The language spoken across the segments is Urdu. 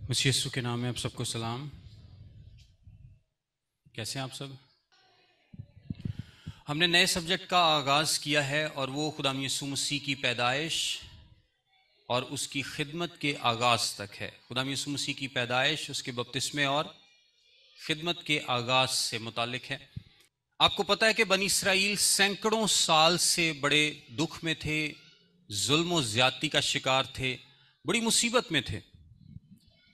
مسیح یسوع کے نام میں آپ سب کو سلام۔ کیسے ہیں آپ سب؟ ہم نے نئے سبجیکٹ کا آغاز کیا ہے اور وہ خدا یسوع مسیح کی پیدائش اور اس کی خدمت کے آغاز تک ہے۔ خدا یسوع مسیح کی پیدائش، اس کے بپتسمے اور خدمت کے آغاز سے متعلق ہے۔ آپ کو پتہ ہے کہ بنی اسرائیل سینکڑوں سال سے بڑے دکھ میں تھے، ظلم و زیادتی کا شکار تھے، بڑی مصیبت میں تھے،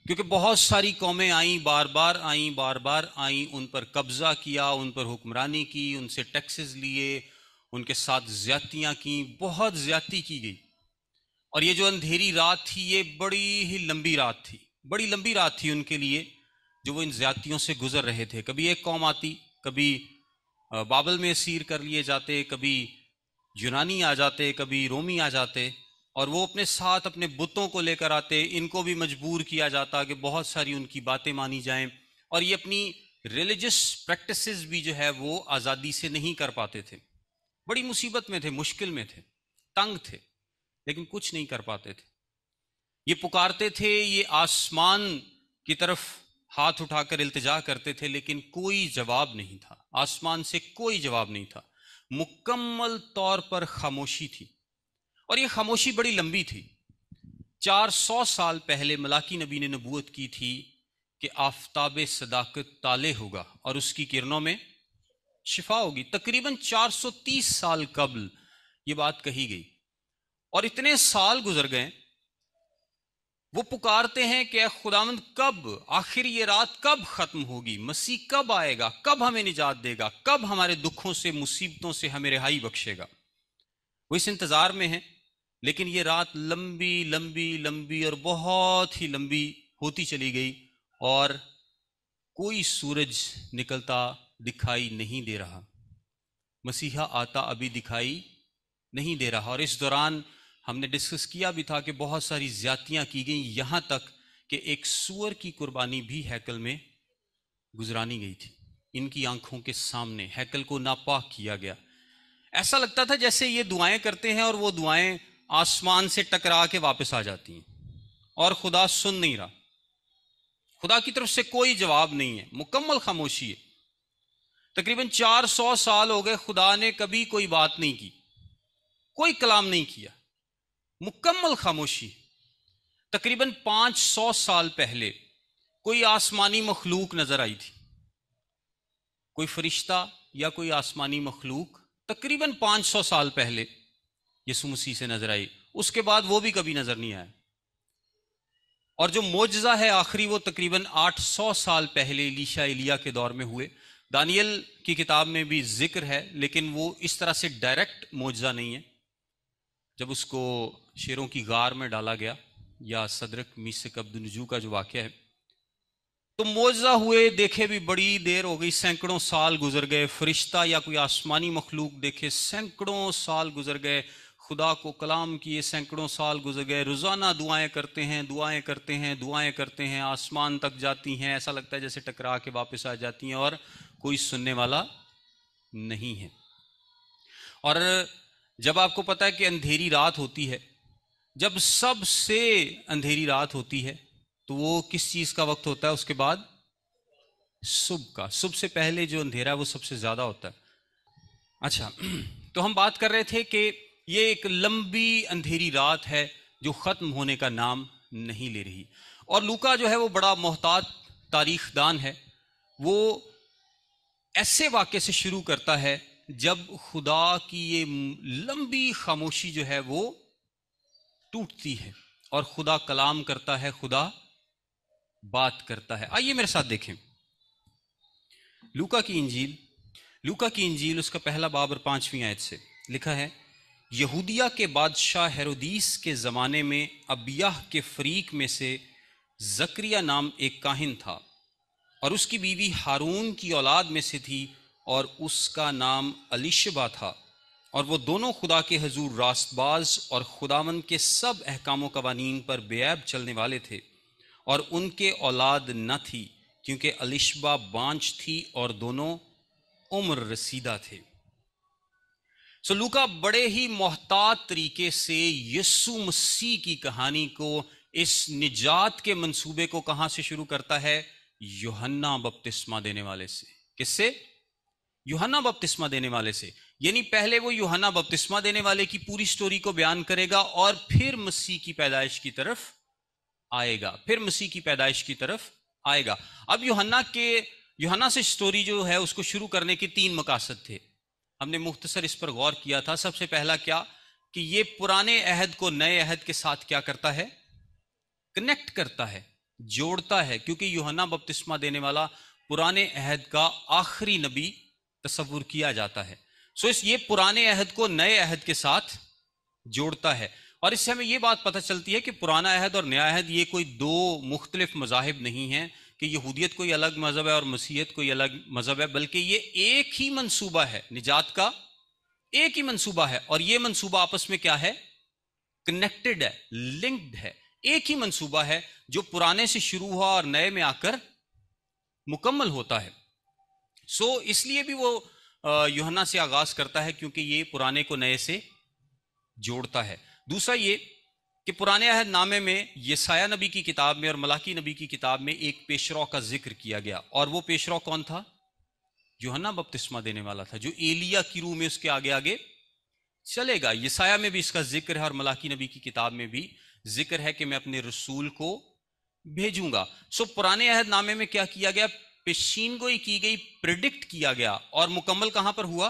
کیونکہ بہت ساری قومیں آئیں، بار بار آئیں، ان پر قبضہ کیا، ان پر حکمرانی کی، ان سے ٹیکسز لیے، ان کے ساتھ زیادتیاں کیں، بہت زیادتی کی گئی۔ اور یہ جو اندھیری رات تھی، یہ بڑی ہی لمبی رات تھی، بڑی لمبی رات تھی ان کے لیے، جو وہ ان زیادتیوں سے گزر رہے تھے۔ کبھی ایک قوم آتی، کبھی بابل میں اسیر کر لیے جاتے، کبھی یونانی آ جاتے، کبھی رومی آ جاتے، اور وہ اپنے ساتھ اپنے بتوں کو لے کر آتے۔ ان کو بھی مجبور کیا جاتا کہ بہت ساری ان کی باتیں مانی جائیں، اور یہ اپنی ریلیجس پریکٹسز بھی جو ہے وہ آزادی سے نہیں کر پاتے تھے۔ بڑی مصیبت میں تھے، مشکل میں تھے، تنگ تھے، لیکن کچھ نہیں کر پاتے تھے۔ یہ پکارتے تھے، یہ آسمان کی طرف ہاتھ اٹھا کر التجا کرتے تھے، لیکن کوئی جواب نہیں تھا، آسمان سے کوئی جواب نہیں تھا، مکمل طور پر خاموشی تھی۔ اور یہ خاموشی بڑی لمبی تھی۔ 400 سال پہلے ملاکی نبی نے نبوت کی تھی کہ آفتاب صداقت طالع ہوگا اور اس کی کرنوں میں شفا ہوگی۔ تقریباً 430 سال قبل یہ بات کہی گئی، اور اتنے سال گزر گئے، وہ پکارتے ہیں کہ اے خداوند کب، آخر یہ رات کب ختم ہوگی، مسیح کب آئے گا، کب ہمیں نجات دے گا، کب ہمارے دکھوں سے، مصیبتوں سے ہمیں رہائی بخشے گا۔ وہ اس انتظار میں ہیں، لیکن یہ رات لمبی لمبی لمبی اور بہت ہی لمبی ہوتی چلی گئی، اور کوئی سورج نکلتا دکھائی نہیں دے رہا، مسیحا آتا ابھی دکھائی نہیں دے رہا۔ اور اس دوران ہم نے ڈسکس کیا بھی تھا کہ بہت ساری زیادتیاں کی گئیں، یہاں تک کہ ایک سور کی قربانی بھی ہیکل میں گزرانی گئی تھی، ان کی آنکھوں کے سامنے ہیکل کو ناپاک کیا گیا۔ ایسا لگتا تھا جیسے یہ دعائیں کرتے ہیں اور وہ دعائیں آسمان سے ٹکرا کے واپس آ جاتی ہیں، اور خدا سن نہیں رہا، خدا کی طرف سے کوئی جواب نہیں ہے، مکمل خاموشی ہے۔ تقریباً 400 سال ہو گئے، خدا نے کبھی کوئی بات نہیں کی، کوئی کلام نہیں کیا، مکمل خاموشی۔ تقریباً 500 سال پہلے کوئی آسمانی مخلوق نظر آئی تھی، کوئی فرشتہ یا کوئی آسمانی مخلوق تقریباً 500 سال پہلے یسوع مسیح سے نظر آئی، اس کے بعد وہ بھی کبھی نظر نہیں آیا۔ اور جو معجزہ ہے آخری، وہ تقریباً 800 سال پہلے ایلیشا ایلیا کے دور میں ہوئے۔ دانیل کی کتاب میں بھی ذکر ہے، لیکن وہ اس طرح سے ڈائریکٹ معجزہ نہیں ہے۔ جب اس کو شیروں کی غار میں ڈالا گیا، یا صدرک میشک عبدالنجو کا جو واقعہ ہے، تو معجزہ ہوئے دیکھے بھی بڑی دیر ہو گئی، سینکڑوں سال گزر گئے۔ فرشتہ یا کوئی آسمانی مخلوق دیکھے، سینکڑوں سال گزر گئے۔ خدا کو کلام کیے، سینکڑوں سال گزر گئے۔ روزانہ دعائیں کرتے ہیں، دعائیں کرتے ہیں، دعائیں کرتے ہیں، آسمان تک جاتی ہیں، ایسا لگتا ہے جیسے ٹکرا کے واپس آ جاتی ہیں، اور کوئی سننے والا نہیں ہے۔ اور جب آپ کو پتہ ہے کہ اندھیری رات ہوتی ہے، جب سب سے اندھیری رات ہوتی ہے، تو وہ کس چیز کا وقت ہوتا ہے؟ اس کے بعد صبح کا۔ صبح سے پہلے جو اندھیرا ہے وہ سب سے زیادہ ہوتا ہے۔ اچھا، تو ہم بات کر رہے تھے کہ یہ ایک لمبی اندھیری رات ہے جو ختم ہونے کا نام نہیں لے رہی۔ اور لوکا جو ہے وہ بڑا محتاط تاریخ دان ہے، وہ ایسے واقعے سے شروع کرتا ہے جب خدا کی یہ لمبی خاموشی جو ہے وہ ٹوٹتی ہے، اور خدا کلام کرتا ہے، خدا بات کرتا ہے۔ آئیے میرے ساتھ دیکھیں لوکا کی انجیل اس کا پہلا باب اور 5ویں آیت سے لکھا ہے، یہودیہ کے بادشاہ ہیرودیس کے زمانے میں ابیہ کے فریق میں سے زکریا نام ایک کاہن تھا، اور اس کی بیوی ہارون کی اولاد میں سے تھی، اور اس کا نام الیشبا تھا، اور وہ دونوں خدا کے حضور راست باز اور خداوند کے سب احکام و قوانین پر بے عیب چلنے والے تھے، اور ان کے اولاد نہ تھی کیونکہ الیشبا بانجھ تھی اور دونوں عمر رسیدہ تھے۔ لوکا بڑے ہی محتاط طریقے سے یسوع مسیح کی کہانی کو اس نجات کے منصوبے کو کہاں سے شروع کرتا ہے؟ یوحنا بپتسمہ دینے والے سے۔ کس سے؟ یوحنا بپتسمہ دینے والے سے۔ یعنی پہلے وہ یوحنا بپتسمہ دینے والے کی پوری سٹوری کو بیان کرے گا اور پھر مسیح کی پیدائش کی طرف آئے گا، پھر مسیح کی پیدائش کی طرف آئے گا۔ اب یوحنا سے سٹوری جو ہے اس کو شروع کرنے کے 3 مقاصد تھے، ہم نے مختصر اس پر غور کیا تھا۔ سب سے پہلا کیا کہ یہ پرانے عہد کو نئے عہد کے ساتھ کیا کرتا ہے؟ کنیکٹ کرتا ہے، جوڑتا ہے، کیونکہ یوحنا بپتسمہ دینے والا پرانے عہد کا آخری نبی تصور کیا جاتا ہے۔ یہ پرانے عہد کو نئے عہد کے ساتھ جوڑتا ہے، اور اس سے ہمیں یہ بات پتہ چلتی ہے کہ پرانا عہد اور نیا عہد یہ کوئی 2 مختلف مذاہب نہیں ہیں، کہ یہودیت کوئی الگ مذہب ہے اور مسیحیت کوئی الگ مذہب ہے، بلکہ یہ ایک ہی منصوبہ ہے، نجات کا ایک ہی منصوبہ ہے، اور یہ منصوبہ آپس میں کیا ہے؟ کنیکٹڈ ہے، لنکڈ ہے، ایک ہی منصوبہ ہے جو پرانے سے شروع ہوا اور نئے میں آ کر مکمل ہوتا ہے۔ اس لیے بھی وہ یوحنا سے آغاز کرتا ہے، کیونکہ یہ پرانے کو نئے سے جوڑتا ہے۔ دوسرا یہ کہ پرانے عہد نامے میں یسایہ نبی کی کتاب میں اور ملاکی نبی کی کتاب میں ایک پیشرو کا ذکر کیا گیا، اور وہ پیشرو کون تھا؟ یوحنا بپتسمہ دینے والا تھا، جو ایلیا کی روح میں اس کے آگے آگے چلے گا۔ یسایہ میں بھی اس کا ذکر ہے اور ملاکی نبی کی کتاب میں بھی ذکر ہے کہ میں اپنے رسول کو بھیجوں گا۔ پرانے عہد نامے میں کیا کیا گیا؟ پیشین گوئی کی گئی، پریڈکٹ کیا گیا، اور مکمل کہاں پر ہوا؟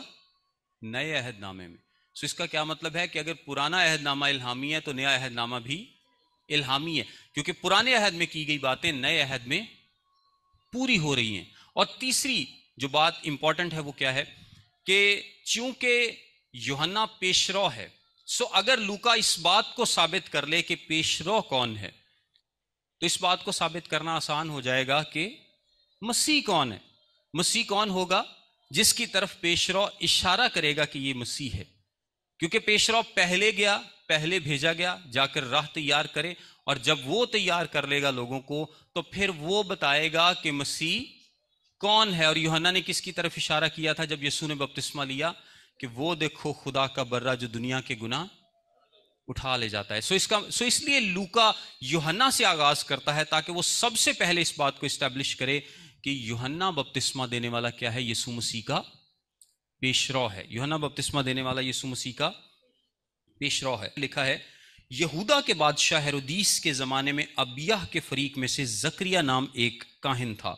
نئے عہد نامے میں۔ اس کا کیا مطلب ہے کہ اگر پرانا عہد نامہ الہامی ہے تو نیا عہد نامہ بھی الہامی ہے، کیونکہ پرانے عہد میں کی گئی باتیں نئے عہد میں پوری ہو رہی ہیں۔ اور تیسری جو بات امپورٹنٹ ہے وہ کیا ہے کہ چونکہ یوحنا پیشرو ہے، اگر لوکا اس بات کو ثابت کر لے کہ پیشرو کون ہے تو اس بات کو ثابت کرنا آسان ہو جائے گا کہ مسیح کون ہے۔ مسیح کون ہوگا؟ جس کی طرف پیشرو اشارہ کرے گا کہ یہ مسیح ہے، کیونکہ پیشرو پہلے گیا، پہلے بھیجا گیا جا کر راہ تیار کرے، اور جب وہ تیار کر لے گا لوگوں کو تو پھر وہ بتائے گا کہ مسیح کون ہے۔ اور یوحنا نے کس کی طرف اشارہ کیا تھا جب یسوع نے بپتسمہ لیا؟ کہ وہ دیکھو خدا کا برہ جو دنیا کے گناہ اٹھا لے جاتا ہے۔ اس لیے لوکا یوحنا سے آغاز کرتا ہے تاکہ وہ سب سے پہلے اس بات کو اسٹیبلش کرے کہ یوحنا بپتسمہ دینے والا کیا ہے؟ یسوع مسیح کا پیشرو ہے۔ یوحنا بپتسمہ دینے والا یسوع مسیح کا پیشرو ہے۔ لکھا ہے یہودا کے بادشاہ ہیرودیس کے زمانے میں ابیہ کے فریق میں سے زکریا نام ایک کاہن تھا۔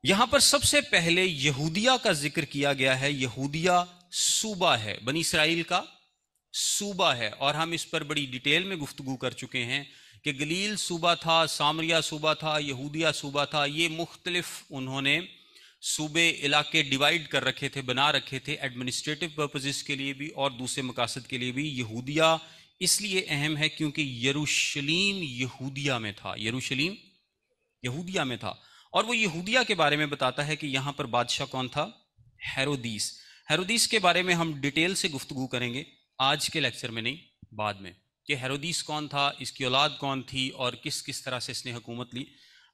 یہاں پر سب سے پہلے یہودیہ کا ذکر کیا گیا ہے۔ یہودیہ صوبہ ہے، بنی اسرائیل کا صوبہ ہے، اور ہم اس پر بڑی ڈیٹیل میں گفتگو کر چکے ہیں کہ گلیل صوبہ تھا، سامریہ صوبہ تھا، یہودیہ صوبہ تھا۔ یہ مختلف انہوں نے صوبے علاقے ڈیوائیڈ کر رکھے تھے، بنا رکھے تھے، ایڈمنسٹریٹو پرپزز کے لیے بھی اور دوسرے مقاصد کے لیے بھی۔ یہودیہ اس لیے اہم ہے کیونکہ یروشلیم یہودیہ میں تھا، یروشلیم یہودیہ میں تھا، اور وہ یہودیہ کے بارے میں بتاتا ہے کہ یہاں پر بادشاہ کون تھا؟ ہیرودیس۔ ہیرودیس کے بارے میں ہم ڈیٹیل سے گفتگو کریں گے، آج کے لیکچر میں نہیں، بعد میں، کہ ہیرودیس کون تھا، اس کی اولاد کون تھی، اور کس کس طرح سے اس نے حکومت لی۔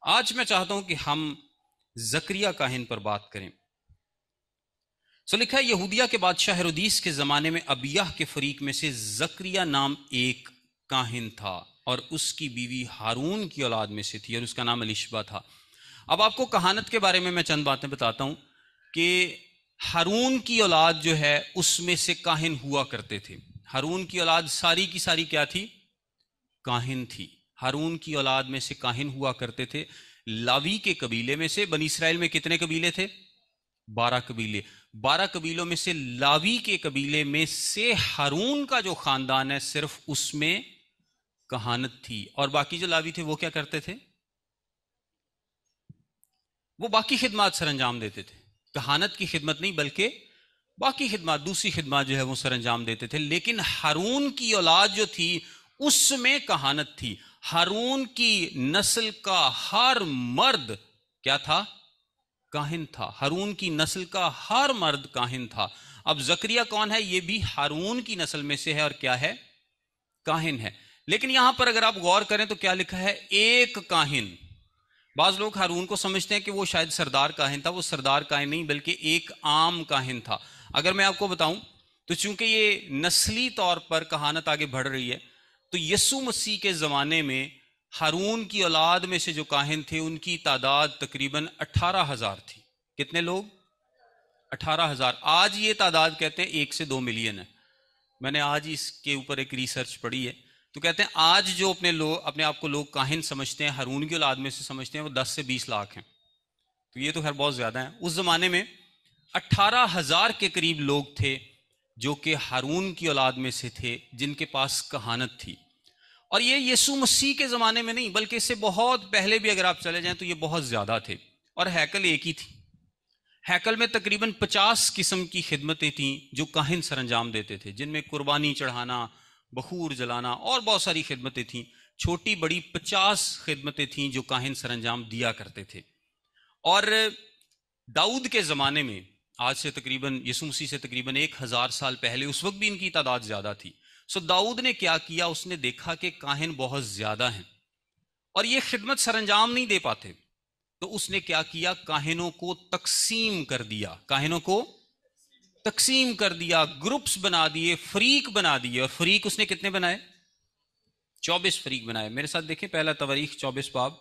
آج میں چاہتا ہوں کہ ہم زکریا کاہن پر بات کریں۔ لکھا ہے یہودیہ کے بادشاہ ہیرودیس کے زمانے میں ابیہ کے فریق میں سے زکریا نام ایک کاہن تھا، اور اس کی بیوی ہارون کی اولاد میں سے تھی، اور اس کا نام الیشبا تھا۔ اب آپ کو کہانت کے بارے میں چند باتیں بتاتا ہوں کہ ہارون کی اولاد جو ہے اس میں سے کاہن ہوا کرتے تھے۔ ہارون کی اولاد ساری کی ساری کیا تھی؟ کاہن تھی۔ ہارون کی اولاد میں سے کاہن ہوا کرتے تھے لاوی کے قبیلے میں سے۔ بنی اسرائیل میں کتنے قبیلے تھے؟ 12 قبیلے۔ 12 قبیلوں میں سے لاوی کے قبیلے میں سے ہارون کا جو خاندان ہے صرف اس میں کہانت تھی، اور باقی جو لاوی تھے وہ کیا کرتے تھے؟ وہ باقی خدمات سر انجام دیتے تھے، کہانت کی خدمت نہیں بلکہ باقی خدمات، دوسری خدمات جو ہے وہ سر انجام دیتے تھے۔ لیکن ہارون کی اولاد جو تھی اس میں کہانت تھی۔ ہارون کی نسل کا ہر مرد کیا تھا؟ کاہن تھا۔ ہارون کی نسل کا ہر مرد کاہن تھا۔ اب زکریہ کون ہے؟ یہ بھی ہارون کی نسل میں سے ہے، اور کیا ہے؟ کاہن ہے۔ لیکن یہاں پر اگر آپ غور کریں تو کیا لکھا ہے؟ ایک کاہن۔ بعض لوگ ہارون کو سمجھتے ہیں کہ وہ شاید سردار کاہن تھا، وہ سردار کاہن نہیں بلکہ ایک عام کاہن تھا۔ اگر میں آپ کو بتاؤں تو چونکہ یہ نسلی طور پر کہانت آگے بڑھ رہی ہے تو یسوع مسیح کے زمانے میں ہارون کی اولاد میں سے جو کاہن تھے ان کی تعداد تقریباً 18,000 تھی. کتنے لوگ؟ 18,000. آج یہ تعداد کہتے ہیں 1 سے 2 ملین ہے. میں نے آج اس کے اوپر ایک ریسرچ پڑھی ہے، تو کہتے ہیں آج جو اپنے آپ کو لوگ کاہن سمجھتے ہیں، ہارون کی اولاد میں سے سمجھتے ہیں، وہ 10 سے 20 لاکھ ہیں. تو یہ تو خیر بہت زیادہ ہیں. اس زمانے میں 18,000 کے قریب لوگ تھے جو کہ ہارون کی اولاد میں سے تھے، جن کے پاس کہانت تھی. اور یہ یسوع مسیح کے زمانے میں نہیں بلکہ اس سے بہت پہلے بھی اگر آپ چلے جائیں تو یہ بہت زیادہ تھے. اور ہیکل ایک ہی تھی. ہیکل میں تقریباً 50 قسم کی خدمتیں تھیں جو کاہن سر انجام دیتے تھے، جن میں قربانی چڑھانا، بخور جلانا اور بہت ساری خدمتیں تھیں. چھوٹی بڑی 50 خدمتیں تھیں جو کاہن سر انجام دیا کرتے تھے. اور داؤد کے زمانے میں آج سے تقریباً یسوع مسیح سے تقریباً 1000 سال پہلے، اس وقت بھی ان کی تعداد زیادہ تھی. سو داؤد نے کیا کیا؟ اس نے دیکھا کہ کاہن بہت زیادہ ہیں اور یہ خدمت سر انجام نہیں دے پاتے، تو اس نے کیا کیا؟ کاہنوں کو تقسیم کر دیا. کاہنوں کو تقسیم کر دیا، گروپس بنا دیے، فریق بنا دیے. اور فریق اس نے کتنے بنائے؟ 24 فریق بنائے. میرے ساتھ دیکھیں پہلا تواریخ 24 باب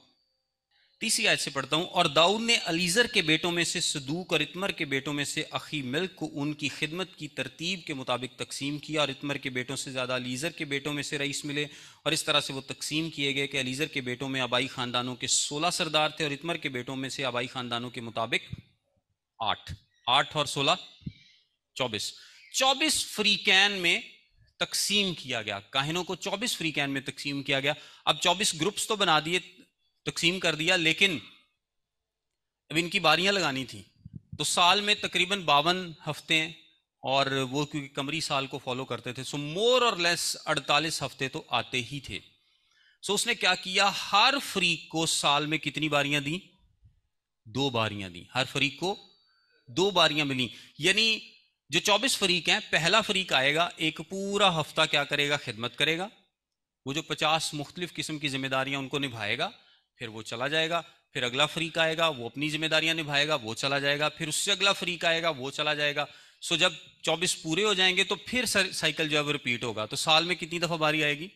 30 آیت سے پڑھتا ہوں. اور داؤد نے الیزر کے بیٹوں میں سے صدوق اور اتمر کے بیٹوں میں سے اخی ملک کو ان کی خدمت کی ترتیب کے مطابق تقسیم کیا، اور اتمر کے بیٹوں سے زیادہ الیزر کے بیٹوں میں سے رئیس ملے. اور اس طرح سے وہ تقسیم کیے گئے کہ الیزر کے بیٹوں میں آبائی خاندانوں کے 16 سردار تھے، اور اتمر کے بیٹوں میں سے آبائی خاندانوں کے مطابق 8 اور 16 24 فریقین میں تقسیم کیا گیا. کاہنوں کو 24 فریقین میں تقسیم کیا گیا. اب 24 گروپس تو بنا دیے، تقسیم کر دیا، لیکن اب ان کی باریاں لگانی تھی. تو سال میں تقریباً 52 ہفتے ہیں، اور وہ کیونکہ قمری سال کو فالو کرتے تھے، سو مور اور لیس 48 ہفتے تو آتے ہی تھے. سو اس نے کیا کیا؟ ہر فریق کو سال میں کتنی باریاں دیں؟ 2 باریاں دیں. ہر فریق کو 2 باریاں ملیں. یعنی جو 24 فریق ہیں، پہلا فریق آئے گا، ایک پورا ہفتہ کیا کرے گا؟ خدمت کرے گا. وہ جو 50 مختلف قسم کی ذمہ داریاں ان کو نبھائے گا، پھر وہ چلا جائے گا. پھر اگلا فریق آئے گا، وہ اپنی ذمہ داریاں نبھائے گا، وہ چلا جائے گا. پھر اس سے اگلا فریق آئے گا، وہ چلا جائے گا. سو جب 24 پورے ہو جائیں گے تو پھر سائیکل جو ہے وہ ریپیٹ ہوگا. تو سال میں کتنی دفعہ باری آئے گی؟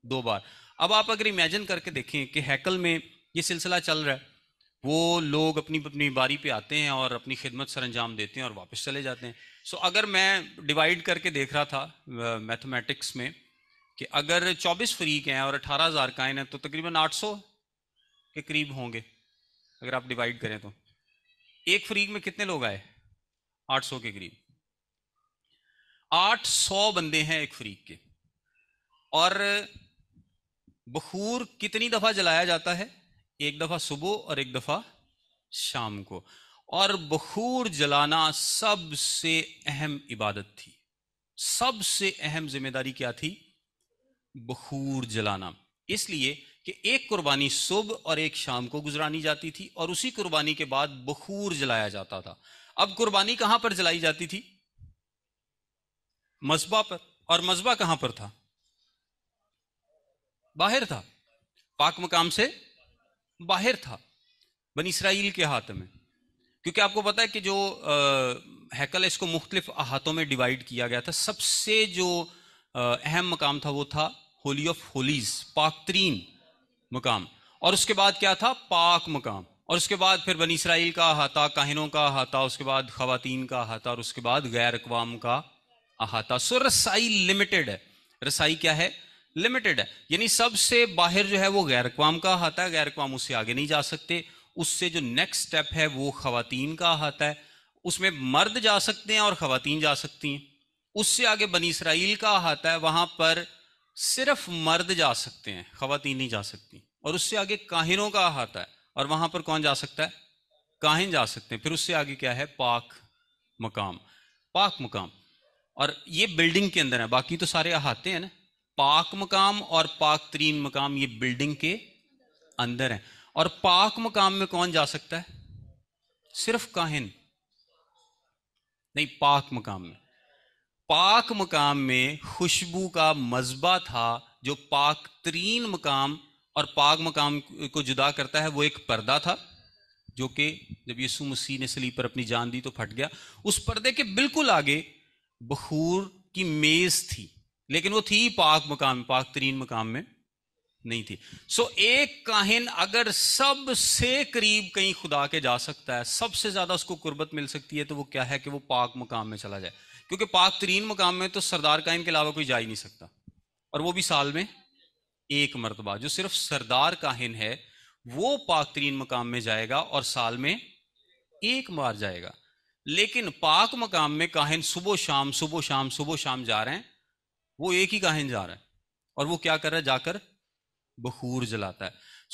2 بار. اب آپ اگر امیجن کر کے دیکھیں کہ ہیکل میں یہ سلسلہ چل رہا ہے، وہ لوگ اپنی باری پہ آتے ہیں اور اپنی خدمت سر انجام دیتے ہیں اور واپس چلے جاتے ہیں. سو اگر میں ڈیوائیڈ کر کے دیکھ رہا تھا میتھمیٹکس میں کہ اگر 24 فریق ہیں اور 18,000 کاہن ہیں تو تقریباً 800 کے قریب ہوں گے. اگر آپ ڈیوائیڈ کریں تو ایک فریق میں کتنے لوگ آئے؟ 800 کے قریب. 800 بندے ہیں ایک فریق کے. اور بخور کتنی دفعہ جلایا جاتا ہے؟ ایک دفعہ صبح اور ایک دفعہ شام کو. اور بخور جلانا سب سے اہم عبادت تھی. سب سے اہم ذمہ داری کیا تھی؟ بخور جلانا. اس لیے کہ ایک قربانی صبح اور ایک شام کو گزرانی جاتی تھی، اور اسی قربانی کے بعد بخور جلایا جاتا تھا. اب قربانی کہاں پر جلائی جاتی تھی؟ مذبح پر. اور مذبح کہاں پر تھا؟ باہر تھا. پاک مقام سے باہر تھا، بنی اسرائیل کے احاطے میں. کیونکہ آپ کو پتا ہے کہ جو ہیکل ہے اس کو مختلف احاطوں میں ڈیوائیڈ کیا گیا تھا. سب سے جو اہم مقام تھا وہ تھا ہولی آف ہولیز، پاک ترین مقام. اور اس کے بعد کیا تھا؟ پاک مقام. اور اس کے بعد پھر بنی اسرائیل کا احاطہ، کاہنوں کا احاطہ، اس کے بعد خواتین کا احاطہ، اور اس کے بعد غیر اقوام کا احاطہ. سو رسائی لمیٹڈ ہے. رسائی کیا ہے؟ لمیٹڈ ہے. یعنی سب سے باہر جو ہے وہ غیر اقوام کا احاطہ ہے، غیر اقوام اس سے آگے نہیں جا سکتے. اس سے جو نیکسٹ سٹیپ ہے وہ خواتین کا احاطہ ہے، اس میں مرد جا سکتے ہیں اور خواتین جا سکتی ہیں. اس سے آگے بنی اسرائیل کا احاطہ ہے، وہاں پر صرف مرد جا سکتے ہیں، خواتین نہیں جا سکتی. اور اس سے آگے کاہنوں کا احاطہ ہے، اور وہاں پر کون جا سکتا ہے؟ کاہن جا سکتے ہیں. پھر اس سے آگے کیا ہے؟ پاک مقام. پاک مقام. اور یہ بلڈنگ کے اندر ہے، باقی تو سارے احاطے ہیں نا. پاک مقام اور پاک ترین مقام یہ بلڈنگ کے اندر ہیں. اور پاک مقام میں کون جا سکتا ہے؟ صرف کاہن نہیں. پاک مقام میں، پاک مقام میں خوشبو کا مذبح تھا. جو پاک ترین مقام اور پاک مقام کو جدا کرتا ہے وہ ایک پردہ تھا، جو کہ جب یسوع مسیح نے صلیب پر اپنی جان دی تو پھٹ گیا. اس پردے کے بالکل آگے بخور کی میز تھی. لیکن وہ تھی پاک مقام، پاک ترین مقام میں نہیں تھی. ایک کاہن اگر سب سے قریب کہیں خدا کے جا سکتا ہے، سب سے زیادہ اس کو قربت مل سکتی ہے، تو وہ کیا ہے کہ وہ پاک مقام میں چلا جائے. کیونکہ پاک ترین مقام میں تو سردار کاہن کے علاوہ کوئی جا ہی نہیں سکتا، اور وہ بھی سال میں ایک مرتبہ. جو صرف سردار کاہن ہے وہ پاک ترین مقام میں جائے گا اور سال میں ایک بار جائے گا. لیکن پاک مقام میں کاہن صبح و شام صبح و شام صبح و شام جا رہے ہیں. وہ ایک ہی کاہن جا رہا ہے اور وہ کیا کر رہا ہے؟ جا کر بخور جلاتا ہے.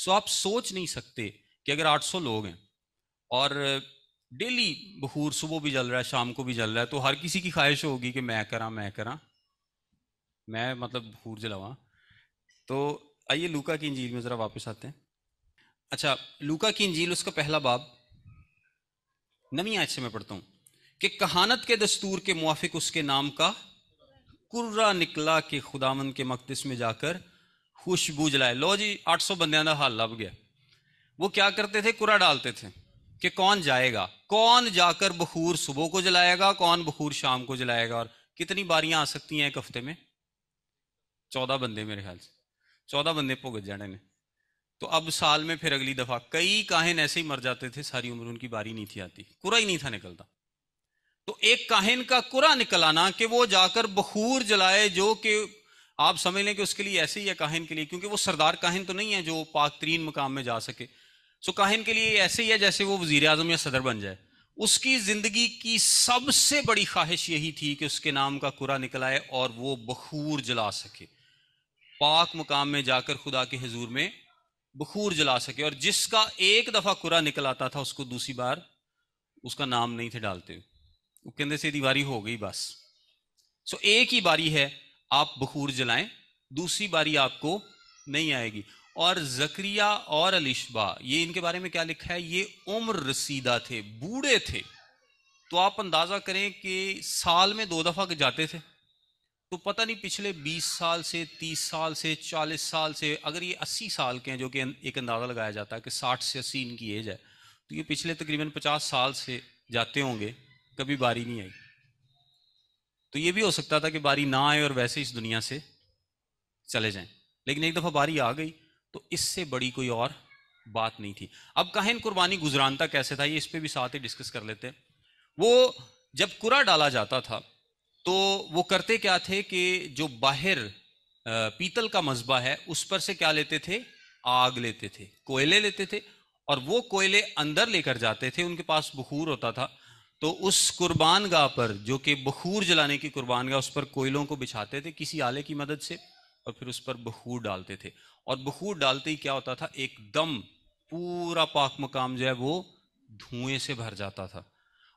آپ سوچ نہیں سکتے کہ اگر 800 لوگ ہیں اور ڈیلی بخور صبح بھی جل رہا ہے شام کو بھی جل رہا ہے، تو ہر کسی کی خواہش ہوگی کہ میں کراں مطلب بخور جلاواں. تو آئیے لوکا کی انجیل میں ذرا واپس آتے ہیں. اچھا، لوکا کی انجیل اس کا پہلا باب 9 آیت سے میں پڑھتا ہوں کہ کہانت کے دستور کے موافق اس کے نام کا کرا نکلا کہ خداوند کے مقدس میں جا کر خوشبو جلائے. لو جی 800 بندیاں دا حال لب گیا. وہ کیا کرتے تھے؟ کرا ڈالتے تھے کہ کون جائے گا، کون جا کر بخور صبح کو جلائے گا، کون بخور شام کو جلائے گا. اور کتنی باریاں آ سکتی ہیں ایک ہفتے میں؟ 14 بندے میرے خیال سے 14 بندے بھگت جانے نے. تو اب سال میں پھر اگلی دفعہ کئی کاہن ایسے ہی مر جاتے تھے، ساری عمر ان کی باری نہیں تھی آتی، کرا ہی نہیں تھا نکلتا. تو ایک کاہن کا کرا نکل آنا کہ وہ جا کر بخور جلائے، جو کہ آپ سمجھ لیں کہ اس کے لیے ایسے ہی ہے کاہن کے لیے، کیونکہ وہ سردار کاہن تو نہیں ہے جو پاک ترین مقام میں جا سکے. کاہن کے لیے ایسے ہی ہے جیسے وہ وزیر اعظم یا صدر بن جائے. اس کی زندگی کی سب سے بڑی خواہش یہی تھی کہ اس کے نام کا کرا نکل آئے اور وہ بخور جلا سکے، پاک مقام میں جا کر خدا کے حضور میں بخور جلا سکے. اور جس کا ایک دفعہ کرا نکل آتا تھا اس کو دوسری بار اس کا نام نہیں تھے ڈالتے، وہ کہندے سے دیواری ہو گئی بس. ایک ہی باری ہے آپ بخور جلائیں، دوسری باری آپ کو نہیں آئے گی. اور زکریا اور الیشبا، یہ ان کے بارے میں کیا لکھا ہے؟ یہ عمر رسیدہ تھے، بوڑھے تھے. تو آپ اندازہ کریں کہ سال میں 2 دفعہ جاتے تھے، تو پتہ نہیں پچھلے 20 سال سے 30 سال سے 40 سال سے، اگر یہ 80 سال کے ہیں جو کہ ایک اندازہ لگایا جاتا ہے کہ 60 سے 80 ان کی ایج ہے، تو یہ پچھلے تقریباً 50 سال سے جاتے ہوں گے، کبھی باری نہیں آئی. تو یہ بھی ہو سکتا تھا کہ باری نہ آئے اور ویسے اس دنیا سے چلے جائیں. لیکن ایک دفعہ باری آ گئی تو اس سے بڑی کوئی اور بات نہیں تھی. اب کاہن قربانی گزرانتا کیسے تھا، یہ اس پہ بھی ساتھ ہی ڈسکس کر لیتے ہیں. وہ جب کرا ڈالا جاتا تھا تو وہ کرتے کیا تھے کہ جو باہر پیتل کا مذبح ہے اس پر سے کیا لیتے تھے؟ آگ لیتے تھے، کوئلے لیتے تھے، اور وہ کوئلے اندر لے کر جاتے تھے. ان کے پاس بخور ہوتا تھا، تو اس قربان گاہ پر جو کہ بخور جلانے کی قربان گاہ، اس پر کوئلوں کو بچھاتے تھے کسی آلے کی مدد سے، اور پھر اس پر بخور ڈالتے تھے. اور بخور ڈالتے ہی کیا ہوتا تھا؟ ایک دم پورا پاک مقام جو ہے وہ دھوئیں سے بھر جاتا تھا.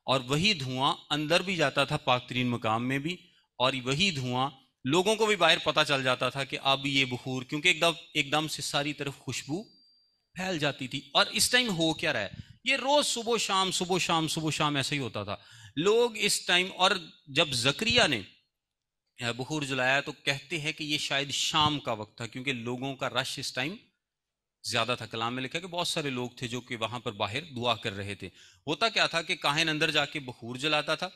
اور وہی دھواں اندر بھی جاتا تھا پاک ترین مقام میں بھی، اور وہی دھواں لوگوں کو بھی باہر پتہ چل جاتا تھا کہ اب یہ بخور، کیونکہ ایک دم سے ساری طرف خوشبو پھیل جاتی تھی. اور اس ٹائم ہو کیا رہا ہے؟ یہ روز صبح شام صبح شام صبح شام ایسا ہی ہوتا تھا. لوگ اس ٹائم، اور جب زکریا نے بخور جلایا تو کہتے ہیں کہ یہ شاید شام کا وقت تھا، کیونکہ لوگوں کا رش اس ٹائم زیادہ تھا. کلام میں لکھا کہ بہت سارے لوگ تھے جو کہ وہاں پر باہر دعا کر رہے تھے. ہوتا کیا تھا کہ کاہن اندر جا کے بخور جلاتا تھا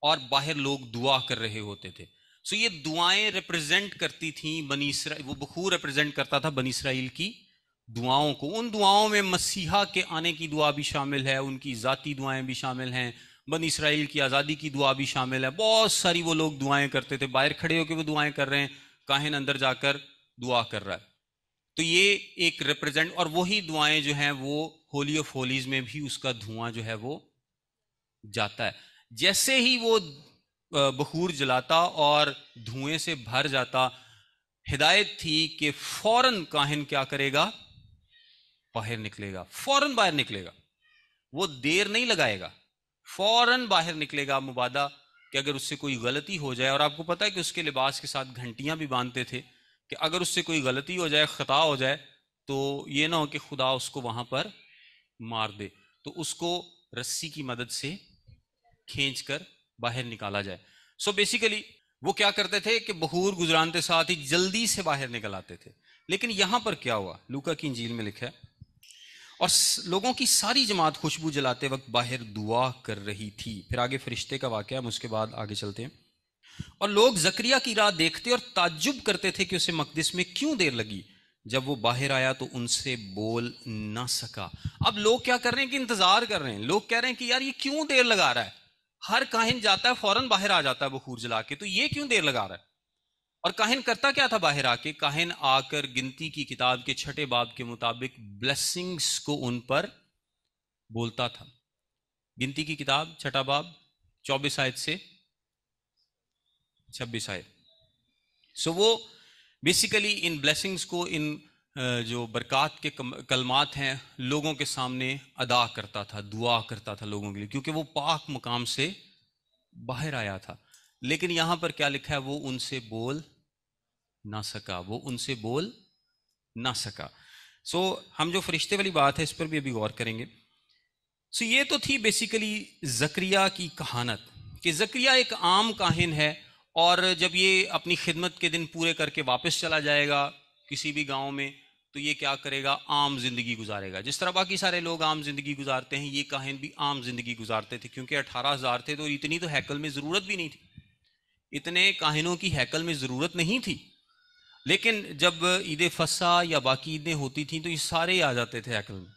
اور باہر لوگ دعا کر رہے ہوتے تھے. یہ دعائیں ریپرزینٹ کرتی تھیں بنی اسرائیل، وہ بخور ریپرزینٹ کرتا تھا بنی اسرائیل کی دعاؤں کو. ان دعاؤں میں مسیحا کے آنے کی دعا بھی شامل ہے، ان کی ذاتی دعائیں بھی شامل ہیں، بنی اسرائیل کی آزادی کی دعا بھی شامل ہے. بہت ساری وہ لوگ دعائیں کرتے تھے، باہر کھڑے ہو کے وہ دعائیں کر رہے ہیں، کاہن اندر جا کر دعا کر رہا ہے. تو یہ ایک ریپرزینٹ، اور وہی دعائیں جو ہیں وہ ہولی آف ہولیز میں بھی اس کا دھواں جو ہے وہ جاتا ہے. جیسے ہی وہ بخور جلاتا اور دھوئیں سے بھر جاتا، ہدایت تھی کہ فوراً کاہن کیا کرے گا؟ باہر نکلے گا، فوراً باہر نکلے گا. وہ دیر نہیں لگائے گا، فوراً باہر نکلے گا. مبادہ کہ اگر اس سے کوئی غلطی ہو جائے، اور آپ کو پتا ہے کہ اس کے لباس کے ساتھ گھنٹیاں بھی باندھتے تھے کہ اگر اس سے کوئی غلطی ہو جائے، خطا ہو جائے، تو یہ نہ ہو کہ خدا اس کو وہاں پر مار دے، تو اس کو رسی کی مدد سے کھینچ کر باہر نکالا جائے. بیسیکلی وہ کیا کرتے تھے کہ بخور گزرانتے ساتھ ہی جلدی سے باہر نکل آتے تھے. لیکن یہاں پر کیا ہوا؟ لوکا کی انجیل میں لکھا ہے، اور لوگوں کی ساری جماعت خوشبو جلاتے وقت باہر دعا کر رہی تھی. پھر آگے فرشتے کا واقعہ، ہم اس کے بعد آگے چلتے ہیں. اور لوگ زکریا کی راہ دیکھتے اور تعجب کرتے تھے کہ اسے مقدس میں کیوں دیر لگی. جب وہ باہر آیا تو ان سے بول نہ سکا. اب لوگ کیا کر رہے ہیں کہ انتظار کر رہے ہیں. لوگ کہہ رہے ہیں کہ یار یہ کیوں دیر لگا رہا ہے. ہر کاہن جاتا ہے فوراً باہر آ جاتا ہے بخور جلا کے, تو یہ کیوں دیر لگا رہا ہے. اور کاہن کرتا کیا تھا باہر آ کے؟ کاہن آ کر گنتی کی کتاب کے 6 باب کے مطابق بلیسنگز کو ان پر بولتا تھا. گنتی کی کتاب 6 باب 24 آیت سے 26 آیت. سو وہ بیسیکلی ان بلیسنگز کو, ان جو برکات کے کلمات ہیں, لوگوں کے سامنے ادا کرتا تھا, دعا کرتا تھا لوگوں کے لیے, کیونکہ وہ پاک مقام سے باہر آیا تھا. لیکن یہاں پر کیا لکھا ہے؟ وہ ان سے بول نہ سکا. وہ ان سے بول نہ سکا. سو ہم جو فرشتے والی بات ہے اس پر بھی ابھی غور کریں گے. سو یہ تو تھی بیسیکلی زکریا کی کہانت, کہ زکریا ایک عام کاہن ہے, اور جب یہ اپنی خدمت کے دن پورے کر کے واپس چلا جائے گا کسی بھی گاؤں میں, تو یہ کیا کرے گا؟ عام زندگی گزارے گا. جس طرح باقی سارے لوگ عام زندگی گزارتے ہیں, یہ کاہن بھی عام زندگی گزارتے تھے, کیونکہ 18,000 تھے تو اتنی تو ہیکل میں ضرورت بھی نہیں تھی, اتنے کاہنوں کی ہیکل میں ضرورت نہیں تھی. لیکن جب عید فصح یا باقی عیدیں ہوتی تھیں تو یہ سارے آ جاتے تھے ہیکل میں,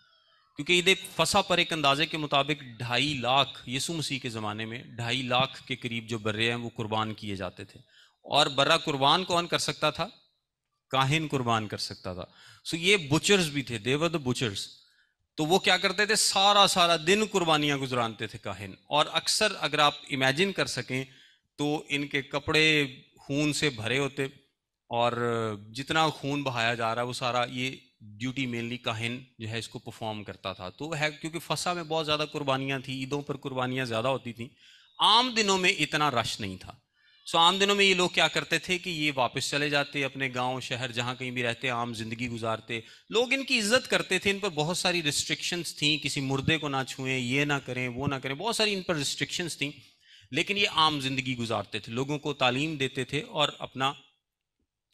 کیونکہ عید فصح پر ایک اندازے کے مطابق 2.5 لاکھ, یسوع مسیح کے زمانے میں 2.5 لاکھ کے قریب جو برے ہیں وہ قربان کیے جاتے تھے. اور برا قربان کون کر سکتا تھا؟ کاہن قربان کر سکتا تھا. سو یہ بچرز بھی تھے, دے ور دی بچرز. تو وہ کیا کرتے تھے؟ سارا دن قربانیاں گزرانتے تھے کاہن. اور اکثر اگر آپ امیجن کر سکیں تو ان کے کپڑے خون سے بھرے ہوتے, اور جتنا خون بہایا جا رہا ہے وہ سارا یہ ڈیوٹی مینلی کاہن جو ہے اس کو پرفارم کرتا تھا. تو ہے کیونکہ فصح میں بہت زیادہ قربانیاں تھیں, عیدوں پر قربانیاں زیادہ ہوتی تھیں, عام دنوں میں اتنا رش نہیں تھا. سو عام دنوں میں یہ لوگ کیا کرتے تھے کہ یہ واپس چلے جاتے اپنے گاؤں شہر جہاں کہیں بھی رہتے, عام زندگی گزارتے. لوگ ان کی عزت کرتے تھے, ان پر بہت ساری ریسٹرکشنز تھیں, کسی مردے کو نہ چھوئیں, یہ نہ کریں, وہ نہ کریں, بہت ساری ان پر ریسٹرکشنز تھیں. لیکن یہ عام زندگی گزارتے تھے, لوگوں کو تعلیم دیتے تھے, اور اپنا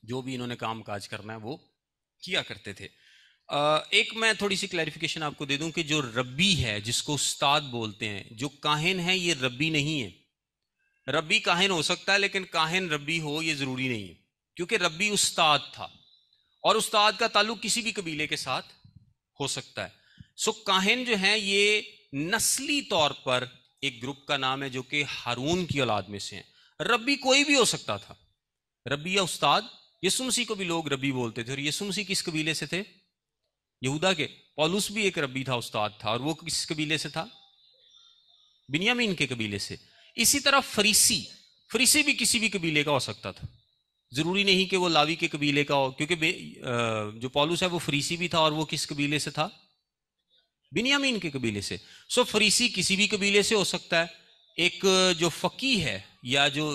جو بھی انہوں نے کام کاج کرنا ہے وہ کیا کرتے تھے. ایک میں تھوڑی سی کلیریفیکیشن آپ کو دے دوں کہ جو ربی ہے, جس کو استاد بولتے ہیں, جو کاہن ہے, یہ ربی نہیں ہے. ربی کاہن ہو سکتا ہے لیکن کاہن ربی ہو یہ ضروری نہیں ہے, کیونکہ ربی استاد تھا, اور استاد کا تعلق کسی بھی قبیلے کے ساتھ ہو سکتا ہے. سو کاہن جو ہیں یہ نسلی طور پر ایک گروپ کا نام ہے جو کہ ہارون کی اولاد میں سے ہیں. ربی کوئی بھی ہو سکتا تھا, ربی یا استاد. یسوع مسیح کو بھی لوگ ربی بولتے تھے, اور یسوع مسیح کس قبیلے سے تھے؟ یہودا کے. پولس بھی ایک ربی تھا, استاد تھا, اور وہ کس قبیلے سے تھا؟ بنیامین کے قبیلے سے. اسی طرح فریسی بھی کسی بھی قبیلے کا ہو سکتا تھا, ضروری نہیں کہ وہ لاوی کے قبیلے کا ہو, کیونکہ جو پولس ہے وہ فریسی بھی تھا, اور وہ کس قبیلے سے تھا؟ بنیامین کے قبیلے سے. سو فریسی کسی بھی قبیلے سے ہو سکتا ہے. ایک جو فقیہ ہے یا جو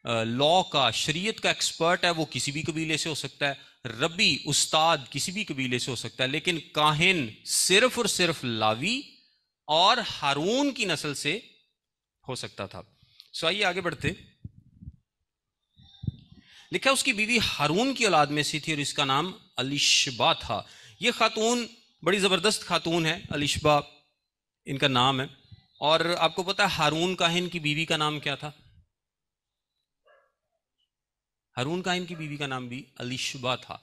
لا کا, شریعت کا ایکسپرٹ ہے, وہ کسی بھی قبیلے سے ہو سکتا ہے. ربی استاد کسی بھی قبیلے سے ہو سکتا ہے, لیکن کاہن صرف اور صرف لاوی اور ہارون کی نسل سے ہو سکتا تھا. سو آئیے آگے بڑھتے. لکھا اس کی بیوی ہارون کی اولاد میں سے تھی, اور اس کا نام الیشبا تھا. یہ خاتون بڑی زبردست خاتون ہے, الیشبا ان کا نام ہے. اور آپ کو پتا ہے ہارون کاہن کی بیوی کا نام کیا تھا؟ ہارون کاہن کی بیوی کا نام بھی الیشبا تھا,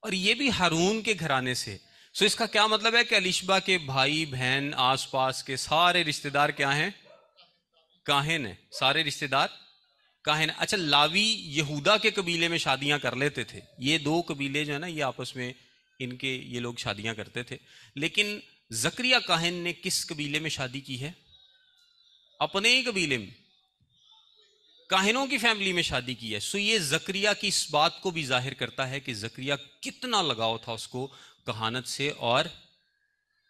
اور یہ بھی ہارون کے گھرانے سے. سو اس کا کیا مطلب ہے کہ الیشبا کے بھائی بہن آس پاس کے سارے رشتہ دار کیا ہیں؟ کاہن ہیں. سارے رشتہ دار کاہن. اچھا, لاوی یہودا کے قبیلے میں شادیاں کر لیتے تھے. یہ 2 قبیلے جو ہے نا, یہ آپس میں ان کے یہ لوگ شادیاں کرتے تھے. لیکن زکریا کاہن نے کس قبیلے میں شادی کی ہے؟ اپنے ہی قبیلے میں, کاہنوں کی فیملی میں شادی کی ہے. سو یہ زکریا کی اس بات کو بھی ظاہر کرتا ہے کہ زکریا کتنا لگاؤ تھا اس کو کہانت سے اور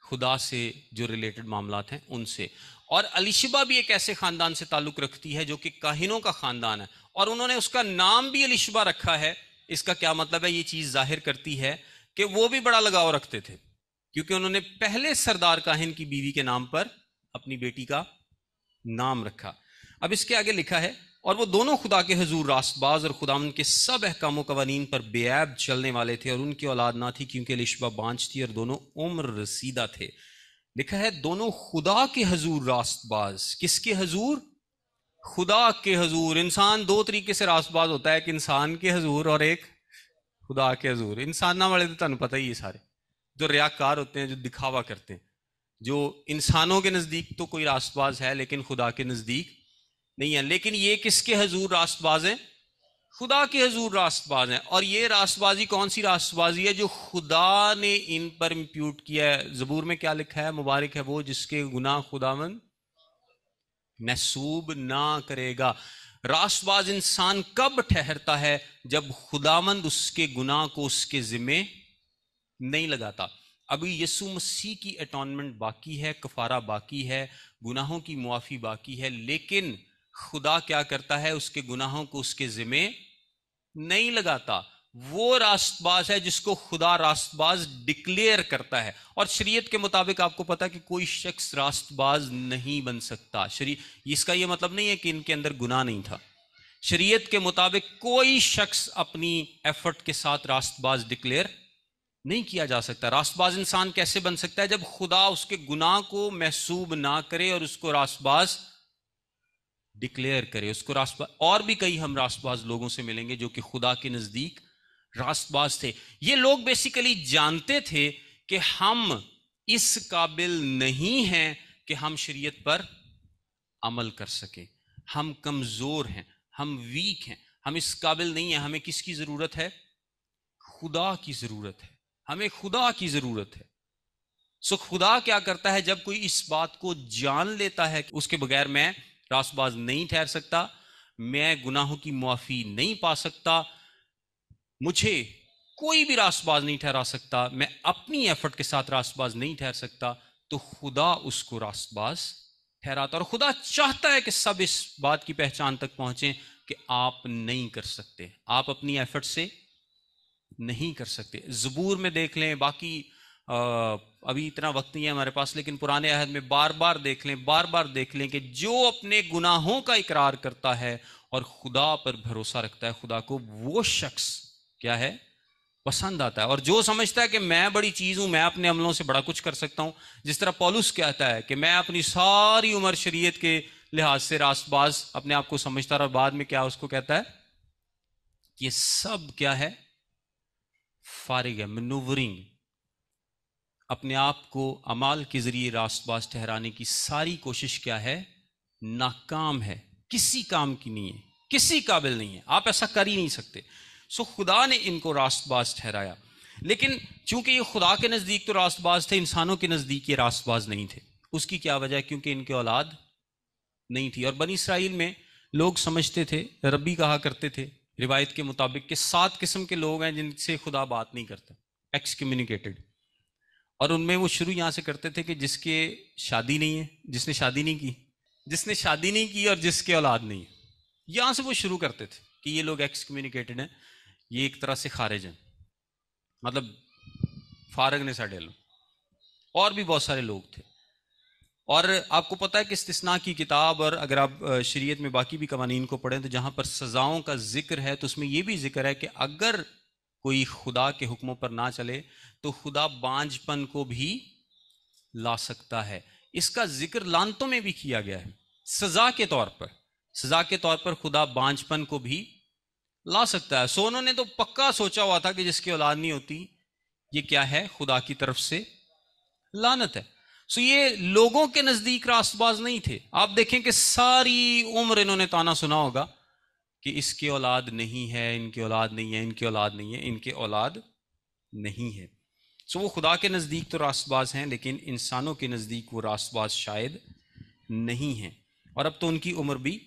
خدا سے جو ریلیٹڈ معاملات ہیں ان سے. اور الیشبا بھی ایک ایسے خاندان سے تعلق رکھتی ہے جو کہ کاہنوں کا خاندان ہے, اور انہوں نے اس کا نام بھی الیشبا رکھا ہے. اس کا کیا مطلب ہے؟ یہ چیز ظاہر کرتی ہے کہ وہ بھی بڑا لگاؤ رکھتے تھے, کیونکہ انہوں نے پہلے سردار کاہن کی بیوی کے نام پر اپنی بیٹی کا نام رکھا. اب اس کے آگے لکھا ہے, اور وہ دونوں خدا کے حضور راست باز اور خداوند کے سب احکام و قوانین پر بے عیب چلنے والے تھے, اور ان کی اولاد نہ تھی کیونکہ الیشبا بانجھ تھی, اور دونوں عمر رسیدہ تھے. لکھا ہے دونوں خدا کے حضور راست باز. کس کے حضور؟ خدا کے حضور انسان دو طریقے سے راست باز ہوتا ہے، ایک انسان کے حضور اور ایک خدا کے حضور۔ انساناں والے تو تمہیں پتہ ہی ہے، سارے جو ریاکار ہوتے ہیں، جو دکھاوا کرتے ہیں، جو انسانوں کے نزدیک تو کوئی راست باز ہے لیکن خدا کے نزدیک نہیں ہے۔ لیکن یہ کس کے حضور راست باز ہیں؟ خدا کے حضور راست باز ہیں۔ اور یہ راست بازی کون سی راست بازی ہے؟ جو خدا نے ان پر امپیوٹ کیا ہے۔ زبور میں کیا لکھا ہے؟ مبارک ہے وہ جس کے گناہ خداوند محسوب نہ کرے گا۔ راست باز انسان کب ٹھہرتا ہے؟ جب خداوند اس کے گناہ کو اس کے ذمے نہیں لگاتا۔ ابھی یسوع مسیح کی اٹونمنٹ باقی ہے، کفارہ باقی ہے، گناہوں کی معافی باقی ہے، لیکن خدا کیا کرتا ہے؟ اس کے گناہوں کو اس کے ذمے نہیں لگاتا۔ وہ راست باز ہے جس کو خدا راست باز ڈکلیئر کرتا ہے۔ اور شریعت کے مطابق آپ کو پتا کہ کوئی شخص راست باز نہیں بن سکتا۔ اس کا یہ مطلب نہیں ہے کہ ان کے اندر گناہ نہیں تھا۔ شریعت کے مطابق کوئی شخص اپنی ایفرٹ کے ساتھ راست باز ڈکلیئر نہیں کیا جا سکتا۔ راست باز انسان کیسے بن سکتا ہے؟ جب خدا اس کے گناہ کو محسوب نہ کرے اور اس کو راست باز ڈکلیئر کرے، اس کو راست باز۔ اور بھی کئی ہم راست باز لوگوں سے ملیں گے جو کہ خدا کے نزدیک راست باز تھے۔ یہ لوگ بیسیکلی جانتے تھے کہ ہم اس قابل نہیں ہیں کہ ہم شریعت پر عمل کر سکیں، ہم کمزور ہیں، ہم ویک ہیں، ہم اس قابل نہیں ہیں۔ ہمیں کس کی ضرورت ہے؟ خدا کی ضرورت ہے، ہمیں خدا کی ضرورت ہے۔ سو خدا کیا کرتا ہے؟ جب کوئی اس بات کو جان لیتا ہے کہ اس کے بغیر میں راست باز نہیں ٹھہر سکتا، میں گناہوں کی معافی نہیں پا سکتا، مجھے کوئی بھی راست باز نہیں ٹھہرا سکتا، میں اپنی ایفرٹ کے ساتھ راست باز نہیں ٹھہر سکتا، تو خدا اس کو راست باز ٹھہراتا۔ اور خدا چاہتا ہے کہ سب اس بات کی پہچان تک پہنچیں کہ آپ نہیں کر سکتے، آپ اپنی ایفرٹ سے نہیں کر سکتے۔ زبور میں دیکھ لیں، باقی ابھی اتنا وقت نہیں ہے ہمارے پاس، لیکن پرانے عہد میں بار بار دیکھ لیں کہ جو اپنے گناہوں کا اقرار کرتا ہے اور خدا پر بھروسہ رکھتا ہے، خدا کو وہ شخص کیا ہے؟ پسند آتا ہے۔ اور جو سمجھتا ہے کہ میں بڑی چیز ہوں، میں اپنے عملوں سے بڑا کچھ کر سکتا ہوں، جس طرح پولس کہتا ہے کہ میں اپنی ساری عمر شریعت کے لحاظ سے راست باز اپنے آپ کو سمجھتا رہا، بعد میں کیا اس کو کہتا ہے؟ یہ سب کیا ہے؟ فارغ ہے، منورنگ، اپنے آپ کو اعمال کے ذریعے راست باز ٹھہرانے کی ساری کوشش کیا ہے؟ ناکام ہے، کسی کام کی نہیں ہے، کسی قابل نہیں ہے، آپ ایسا کر ہی نہیں سکتے۔ سو خدا نے ان کو راست باز ٹھہرایا، لیکن چونکہ یہ خدا کے نزدیک تو راست باز تھے، انسانوں کے نزدیک یہ راست باز نہیں تھے۔ اس کی کیا وجہ ہے؟ کیونکہ ان کے اولاد نہیں تھی۔ اور بنی اسرائیل میں لوگ سمجھتے تھے، ربی کہا کرتے تھے روایت کے مطابق کہ 7 قسم کے لوگ ہیں جن سے خدا بات نہیں کرتا، ایکس کمیونیکیٹڈ۔ اور ان میں وہ شروع یہاں سے کرتے تھے کہ جس کے شادی نہیں ہے، جس نے شادی نہیں کی، جس نے شادی نہیں کی اور جس کے اولاد نہیں ہے، یہاں سے وہ شروع کرتے تھے کہ یہ لوگ ایکس کمیونیکیٹڈ ہیں، یہ ایک طرح سے خارج ہیں، مطلب فارغ نے ساڑھے لو۔ اور بھی بہت سارے لوگ تھے۔ اور آپ کو پتہ ہے کہ استثناء کی کتاب، اور اگر آپ شریعت میں باقی بھی قوانین کو پڑھیں تو جہاں پر سزاؤں کا ذکر ہے تو اس میں یہ بھی ذکر ہے کہ اگر کوئی خدا کے حکموں پر نہ چلے تو خدا بانجھ پن کو بھی لا سکتا ہے۔ اس کا ذکر لعنتوں میں بھی کیا گیا ہے، سزا کے طور پر خدا بانجھ پن کو بھی لا سکتا ہے۔ سو انہوں نے تو پکا سوچا ہوا تھا کہ جس کی اولاد نہیں ہوتی یہ کیا ہے؟ خدا کی طرف سے لعنت ہے۔ سو یہ لوگوں کے نزدیک راست باز نہیں تھے۔ آپ دیکھیں کہ ساری عمر انہوں نے تانا سنا ہوگا کہ اس کی اولاد نہیں ہے، ان کی اولاد نہیں ہے، ان کی اولاد نہیں ہے، ان کی اولاد نہیں ہے۔ سو وہ خدا کے نزدیک تو راست باز ہیں، لیکن انسانوں کے نزدیک وہ راست باز شاید نہیں ہیں، اور اب تو ان کی عمر بھی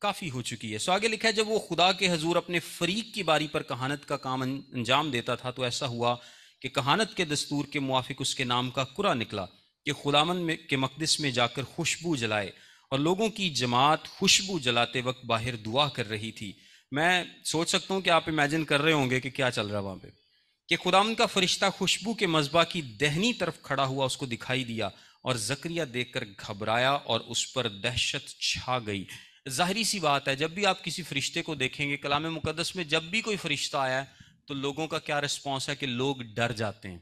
کافی ہو چکی ہے۔ سو آگے لکھا ہے جب وہ خدا کے حضور اپنے فریق کی باری پر کہانت کا کام انجام دیتا تھا تو ایسا ہوا کہ کہانت کے دستور کے موافق اس کے نام کا کرا نکلا کہ خداوند کے مقدس میں جا کر خوشبو جلائے، اور لوگوں کی جماعت خوشبو جلاتے وقت باہر دعا کر رہی تھی۔ میں سوچ سکتا ہوں کہ آپ امیجن کر رہے ہوں گے کہ کیا چل رہا ہے وہاں پہ، کہ خداوند کا فرشتہ خوشبو کے مذبح کی دہنی طرف کھڑا ہوا اس کو دکھائی دیا، اور زکریا دیکھ کر گھبرایا اور اس پر دہشت چھا گئی۔ ظاہری سی بات ہے، جب بھی آپ کسی فرشتے کو دیکھیں گے کلام مقدس میں، جب بھی کوئی فرشتہ آیا ہے تو لوگوں کا کیا رسپانس ہے کہ لوگ ڈر جاتے ہیں،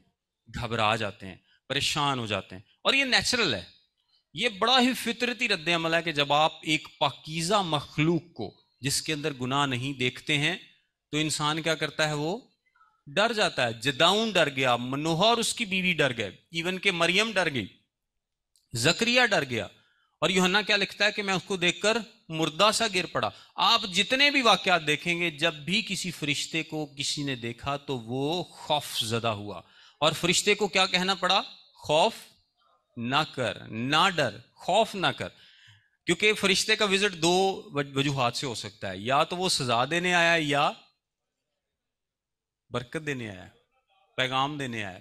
گھبرا جاتے ہیں، پریشان ہو جاتے ہیں، اور یہ نیچرل ہے۔ یہ بڑا ہی فطرتی رد عمل ہے کہ جب آپ ایک پاکیزہ مخلوق کو جس کے اندر گناہ نہیں دیکھتے ہیں تو انسان کیا کرتا ہے؟ وہ ڈر جاتا ہے. جداؤن ڈر گیا، منوح اور اس کی بیوی ڈر گئے، ایون کہ مریم ڈر گئی، زکریا ڈر گیا. اور یوحنا کیا لکھتا ہے کہ میں اس کو دیکھ کر مردہ سا گر پڑا. آپ جتنے بھی واقعات دیکھیں گے، جب بھی کسی فرشتے کو کسی نے دیکھا تو وہ خوف زدہ ہوا، اور فرشتے کو کیا کہنا پڑا؟ خوف نہ کر، نہ ڈر، خوف نہ کر. کیونکہ فرشتے کا وزٹ دو وجوہات سے ہو سکتا ہے، یا تو وہ سزا دینے آیا یا برکت دینے آیا، پیغام دینے آیا.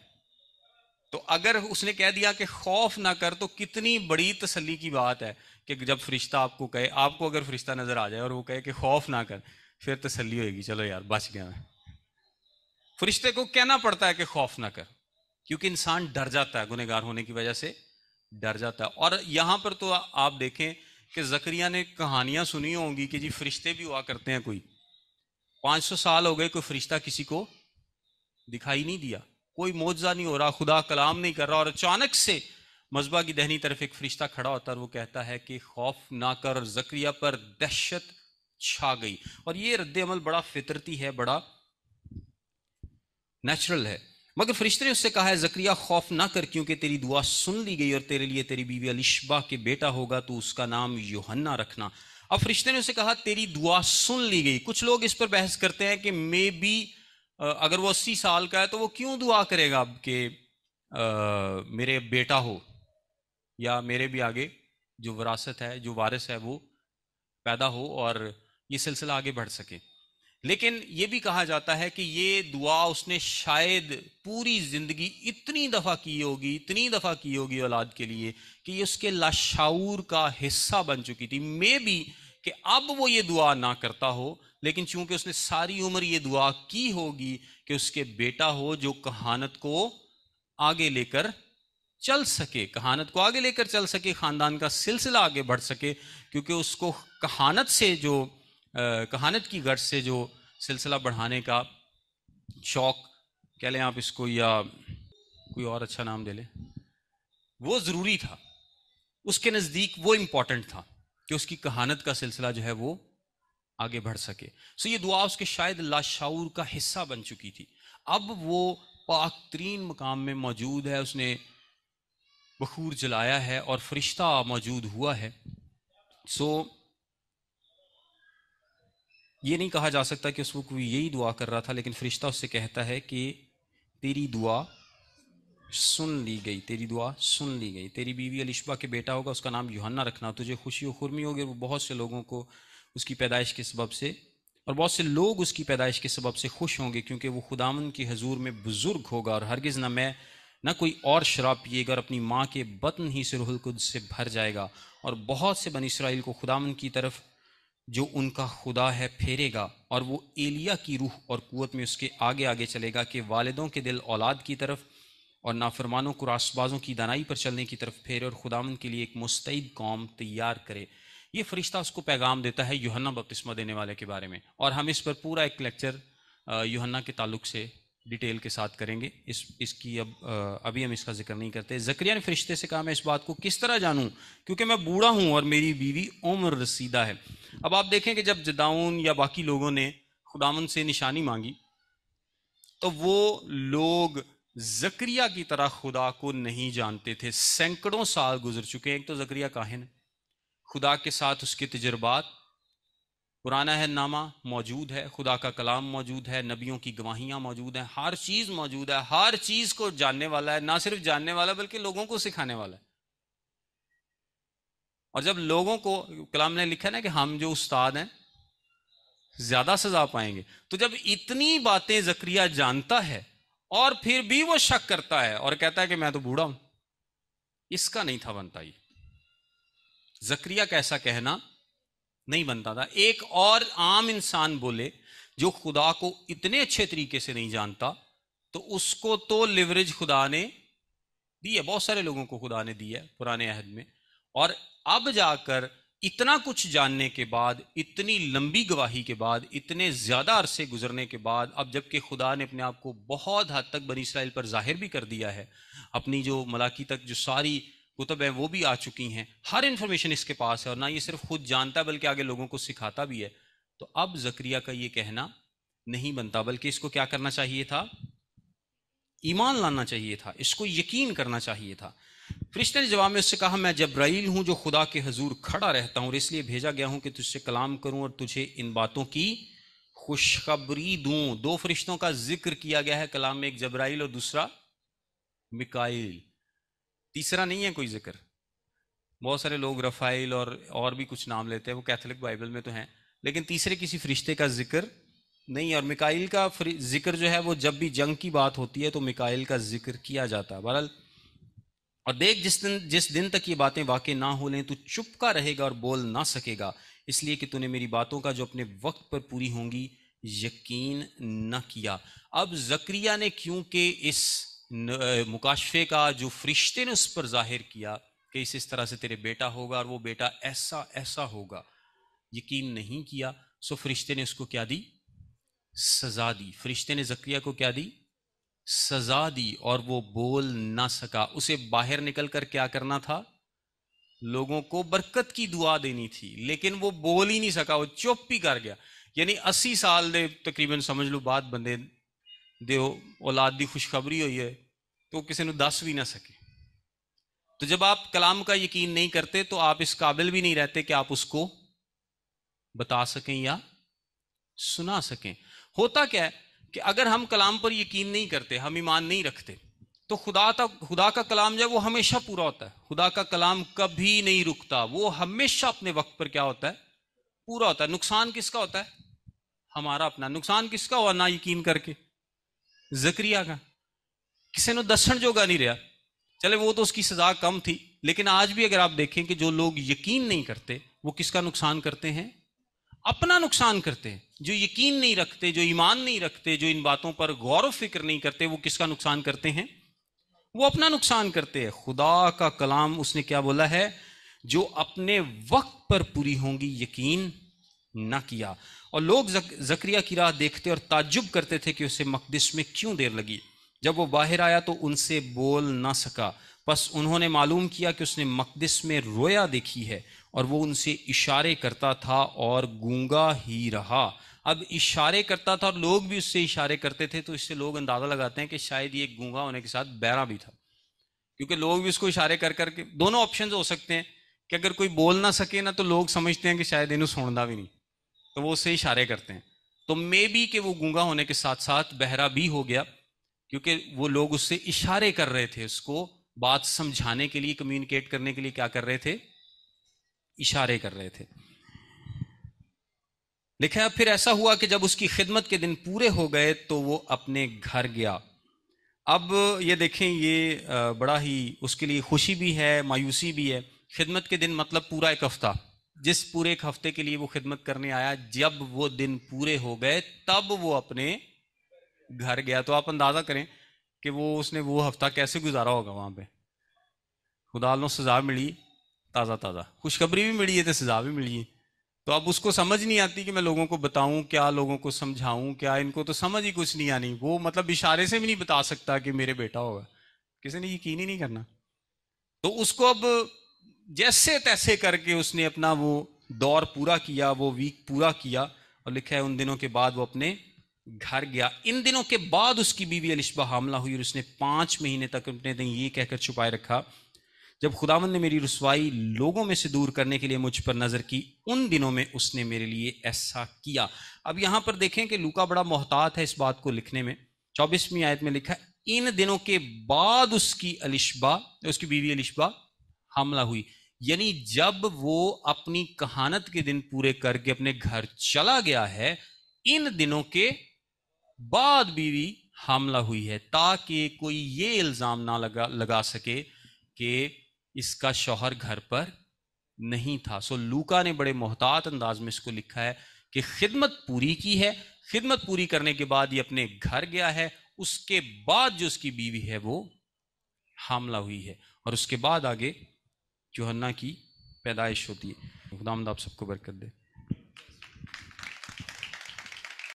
تو اگر اس نے کہہ دیا کہ خوف نہ کر تو کتنی بڑی تسلی کی بات ہے کہ جب فرشتہ آپ کو کہے، آپ کو اگر فرشتہ نظر آ جائے اور وہ کہے کہ خوف نہ کر، پھر تسلی ہوئے گی، چلو یار بچ گیا میں. فرشتے کو کہنا پڑتا ہے کہ خوف نہ کر، کیونکہ انسان ڈر جاتا ہے، گنہگار ہونے کی وجہ سے ڈر جاتا ہے. اور یہاں پر تو آپ دیکھیں کہ زکریا نے کہانیاں سنی ہوں گی کہ جی فرشتے بھی ہوا کرتے ہیں، کوئی 500 سال ہو گئے کوئی فرشتہ کسی کو دکھائی نہیں دیا، کوئی معجزہ نہیں ہو رہا، خدا کلام نہیں کر رہا، اور اچانک سے مذبح کی دہنی طرف ایک فرشتہ کھڑا ہوتا ہے اور وہ کہتا ہے کہ خوف نہ کر. اور زکریا پر دہشت چھا گئی. اور یہ رد عمل بڑا فطرتی ہے، بڑا نیچرل ہے. مگر فرشتے نے اس سے کہا ہے زکریا خوف نہ کر، کیونکہ تیری دعا سن لی گئی، اور تیرے لیے تیری بیوی الشبہ کے بیٹا ہوگا، تو اس کا نام یوحنا رکھنا. اب فرشتے نے اسے کہا تیری دعا سن لی گئی. کچھ لوگ اس پر بحث کرتے ہیں کہ مے بی اگر وہ 80 سال کا ہے تو وہ کیوں دعا کرے گا اب کہ میرے بیٹا ہو، یا میرے بھی آگے جو وراثت ہے، جو وارث ہے وہ پیدا ہو اور یہ سلسلہ آگے بڑھ سکے. لیکن یہ بھی کہا جاتا ہے کہ یہ دعا اس نے شاید پوری زندگی اتنی دفعہ کی ہوگی اولاد کے لیے کہ یہ اس کے لاشعور کا حصہ بن چکی تھی. مے بھی کہ اب وہ یہ دعا نہ کرتا ہو، لیکن چونکہ اس نے ساری عمر یہ دعا کی ہوگی کہ اس کے بیٹا ہو جو کہانت کو آگے لے کر چل سکے، خاندان کا سلسلہ آگے بڑھ سکے. کیونکہ اس کو کہانت کی غرض سے جو سلسلہ بڑھانے کا شوق کہہ لیں آپ اس کو، یا کوئی اور اچھا نام دے لیں، وہ ضروری تھا. اس کے نزدیک وہ امپورٹنٹ تھا کہ اس کی کہانت کا سلسلہ جو ہے وہ آگے بڑھ سکے. یہ دعا اس کے شاید لاشعور کا حصہ بن چکی تھی. اب وہ پاک ترین مقام میں موجود ہے، اس نے بخور جلایا ہے اور فرشتہ موجود ہوا ہے. یہ نہیں کہا جا سکتا کہ اس وقت کوئی یہی دعا کر رہا تھا، لیکن فرشتہ اس سے کہتا ہے کہ تیری دعا سن لی گئی، تیری بیوی الشبہ کے بیٹا ہوگا، اس کا نام یوحنا رکھنا. تجھے خوشی و خرمی ہوگی، وہ بہت سے لوگوں کو اس کی پیدائش کے سبب سے، اور بہت سے لوگ اس کی پیدائش کے سبب سے خوش ہوں گے، کیونکہ وہ خداوند کی حضور میں بزرگ ہوگا، اور ہرگز نہ کوئی اور شراب پیے گا، اور اپنی ماں کے بطن ہی سے روح القدس سے بھر جائے گا. اور بہت سے بنی اسرائیل کو خداوند کی طرف جو ان کا خدا ہے پھیرے گا، اور وہ ایلیا کی روح اور قوت میں اس کے آگے آگے چلے گا کہ والدوں کے دل اولاد کی طرف اور نافرمانوں کو راست بازوں کی دانائی پر چلنے کی طرف پھیرے، اور خداوند کے لیے ایک مستعد قوم تیار کرے. یہ فرشتہ اس کو پیغام دیتا ہے یوحنا بپتسمہ دینے والے کے بارے میں، اور ہم اس پر پورا ایک لیکچر یوحنا کے تعلق سے ڈیٹیل کے ساتھ کریں گے. اس کی ابھی ہم اس کا ذکر نہیں کرتے. زکریا نے فرشتے سے کہا میں اس بات کو کس طرح جانوں، کیونکہ میں بوڑھا ہوں اور میری بیوی عمر رسیدہ ہے. اب آپ دیکھیں کہ جب جداؤن یا باقی لوگوں نے خداوند سے نشانی مانگی تو وہ لوگ زکریا کی طرح خدا کو نہیں جانتے تھے. سینکڑوں سال گزر چکے ہیں. ایک تو زکریا کاہن ہے، خدا کے ساتھ اس کے تجربات، پرانا عہد نامہ موجود ہے، خدا کا کلام موجود ہے، نبیوں کی گواہیاں موجود ہیں، ہر چیز موجود ہے، ہر چیز کو جاننے والا ہے، نہ صرف جاننے والا بلکہ لوگوں کو سکھانے والا ہے. اور جب لوگوں کو کلام نے لکھا نا کہ ہم جو استاد ہیں زیادہ سزا پائیں گے، تو جب اتنی باتیں زکریا جانتا ہے اور پھر بھی وہ شک کرتا ہے اور کہتا ہے کہ میں تو بوڑھا ہوں، اس کا نہیں تھا بنتا. یہ زکریا کا ایسا کہنا نہیں بنتا تھا. ایک اور عام انسان بولے جو خدا کو اتنے اچھے طریقے سے نہیں جانتا، تو اس کو تو لیوریج خدا نے دی ہے، بہت سارے لوگوں کو خدا نے دی ہے پرانے عہد میں. اور اب جا کر اتنا کچھ جاننے کے بعد، اتنی لمبی گواہی کے بعد، اتنے زیادہ عرصے گزرنے کے بعد، اب جب کہ خدا نے اپنے آپ کو بہت حد تک بنی اسرائیل پر ظاہر بھی کر دیا ہے، اپنی جو ملاکی تک جو ساری کتب ہیں وہ بھی آ چکی ہیں، ہر انفارمیشن اس کے پاس ہے، اور نہ یہ صرف خود جانتا ہے بلکہ آگے لوگوں کو سکھاتا بھی ہے. تو اب زکریا کا یہ کہنا نہیں بنتا، بلکہ اس کو کیا کرنا چاہیے تھا؟ ایمان لانا چاہیے تھا، اس کو یقین کرنا چاہیے تھا. فرشتے نے جواب میں اس سے کہا، میں جبرائیل ہوں جو خدا کے حضور کھڑا رہتا ہوں، اور اس لیے بھیجا گیا ہوں کہ تجھ سے کلام کروں اور تجھے ان باتوں کی خوشخبری دوں. دو فرشتوں کا ذکر کیا گیا ہے کلام میں، ایک جبرائیل اور دوسرا میکائیل. تیسرا نہیں ہے کوئی ذکر. بہت سارے لوگ رفائیل اور بھی کچھ نام لیتے ہیں، وہ کیتھولک بائبل میں تو ہیں، لیکن تیسرے کسی فرشتے کا ذکر نہیں. اور میکائیل کا ذکر جو ہے وہ جب بھی جنگ کی بات ہوتی ہے تو میکائیل کا ذکر کیا جاتا ہے. بہرحال، اور دیکھ جس دن تک یہ باتیں واقع نہ ہو لیں تو چپکا رہے گا اور بول نہ سکے گا، اس لیے کہ تو نے میری باتوں کا جو اپنے وقت پر پوری ہوں گی یقین نہ کیا. اب زکریا نے کیونکہ اس مکاشفے کا جو فرشتے نے اس پر ظاہر کیا کہ اس طرح سے تیرے بیٹا ہوگا اور وہ بیٹا ایسا ایسا ہوگا، یقین نہیں کیا. سو فرشتے نے اس کو کیا دی؟ سزا دی. فرشتے نے زکریا کو کیا دی؟ سزا دی، اور وہ بول نہ سکا. اسے باہر نکل کر کیا کرنا تھا؟ لوگوں کو برکت کی دعا دینی تھی، لیکن وہ بول ہی نہیں سکا، وہ چپ ہی کر گیا. یعنی 80 سال دے تقریباً سمجھ لو بعد بندے دے اولاد دی خوشخبری ہوئی ہے تو کسی نے دس بھی نہ سکے. تو جب آپ کلام کا یقین نہیں کرتے تو آپ اس قابل بھی نہیں رہتے کہ آپ اس کو بتا سکیں یا سنا سکیں. ہوتا کیا ہے کہ اگر ہم کلام پر یقین نہیں کرتے، ہم ایمان نہیں رکھتے، تو خدا کا کلام جو ہے وہ ہمیشہ پورا ہوتا ہے. خدا کا کلام کبھی نہیں رکتا، وہ ہمیشہ اپنے وقت پر کیا ہوتا ہے؟ پورا ہوتا ہے. نقصان کس کا ہوتا ہے؟ ہمارا اپنا. نقصان کس کا ہوا نہ یقین کر کے؟ زکریا کا. کسی نے دسن جوگا نہیں رہا. چلے وہ تو اس کی سزا کم تھی، لیکن آج بھی اگر آپ دیکھیں کہ جو لوگ یقین نہیں کرتے وہ کس کا نقصان کرتے ہیں؟ اپنا نقصان کرتے ہیں. جو یقین نہیں رکھتے، جو ایمان نہیں رکھتے، جو ان باتوں پر غور و فکر نہیں کرتے، وہ کس کا نقصان کرتے ہیں؟ وہ اپنا نقصان کرتے ہیں. خدا کا کلام اس نے کیا بولا ہے؟ جو اپنے وقت پر پوری ہوں گی یقین نہ کیا. اور لوگ زکریا کی راہ دیکھتے اور تعجب کرتے تھے کہ اسے مقدس میں کیوں دیر لگی. جب وہ باہر آیا تو ان سے بول نہ سکا. پس انہوں نے معلوم کیا کہ اس نے مقدس میں رویا دیکھی ہے، اور وہ ان سے اشارے کرتا تھا اور گونگا ہی رہا. اب اشارے کرتا تھا اور لوگ بھی اس سے اشارے کرتے تھے، تو اس سے لوگ اندازہ لگاتے ہیں کہ شاید یہ گونگا ہونے کے ساتھ بہرا بھی تھا، کیونکہ لوگ بھی اس کو اشارے کر کر کے. دونوں آپشنز ہو سکتے ہیں کہ اگر کوئی بول نہ سکے نا تو لوگ سمجھتے ہیں کہ شاید انہوں سندا بھی نہیں، تو وہ اس سے اشارے کرتے ہیں. تو مے بی کہ وہ گونگا ہونے کے ساتھ ساتھ بہرا بھی ہو گیا، کیونکہ وہ لوگ اس سے اشارے کر رہے تھے، اس کو بات سمجھانے کے لیے، کمیونیکیٹ کرنے کے لیے کیا کر رہے تھے؟ اشارے کر رہے تھے. لکھا ہے پھر ایسا ہوا کہ جب اس کی خدمت کے دن پورے ہو گئے تو وہ اپنے گھر گیا. اب یہ دیکھیں، یہ بڑا ہی اس کے لیے خوشی بھی ہے، مایوسی بھی ہے. خدمت کے دن مطلب پورا ایک ہفتہ، جس پورے ایک ہفتے کے لیے وہ خدمت کرنے آیا، جب وہ دن پورے ہو گئے تب وہ اپنے گھر گیا. تو آپ اندازہ کریں کہ اس نے وہ ہفتہ کیسے گزارا ہوگا وہاں پہ. خدا نے سزا ملی تازہ تازہ، خوشخبری بھی ملی ہے تو سزا بھی ملی ہے. تو اب اس کو سمجھ نہیں آتی کہ میں لوگوں کو بتاؤں کیا، لوگوں کو سمجھاؤں کیا. ان کو تو سمجھ ہی کچھ نہیں آنی. وہ مطلب اشارے سے بھی نہیں بتا سکتا کہ میرے بیٹا ہوگا، کسی نے یقین ہی نہیں کرنا. تو اس کو اب جیسے تیسے کر کے اس نے اپنا وہ دور پورا کیا، وہ ویک پورا کیا. اور لکھا ہے ان دنوں کے بعد وہ اپنے گھر گیا. ان دنوں کے بعد اس کی بیوی الشبہ حاملہ ہوئی، اور اس نے 5 مہینے تک اپنے دن یہ کہہ کر چھپائے رکھا، جب خداوند نے میری رسوائی لوگوں میں سے دور کرنے کے لیے مجھ پر نظر کی، ان دنوں میں اس نے میرے لیے ایسا کیا. اب یہاں پر دیکھیں کہ لوکا بڑا محتاط ہے اس بات کو لکھنے میں. 24ویں آیت میں لکھا ہے ان دنوں کے بعد اس کی بیوی الشبہ حاملہ ہوئی. یعنی جب وہ اپنی کہانت کے دن پورے کر کے اپنے گھر چلا گیا ہے، ان دنوں کے بعد بیوی حاملہ ہوئی ہے، تاکہ کوئی یہ الزام نہ لگا سکے کہ اس کا شوہر گھر پر نہیں تھا. سو لوکا نے بڑے محتاط انداز میں اس کو لکھا ہے کہ خدمت پوری کی ہے، خدمت پوری کرنے کے بعد یہ اپنے گھر گیا ہے، اس کے بعد جو اس کی بیوی ہے وہ حاملہ ہوئی ہے، اور اس کے بعد آگے یوحنا کی پیدائش ہوتی ہے. خداوند آپ سب کو برکت دے.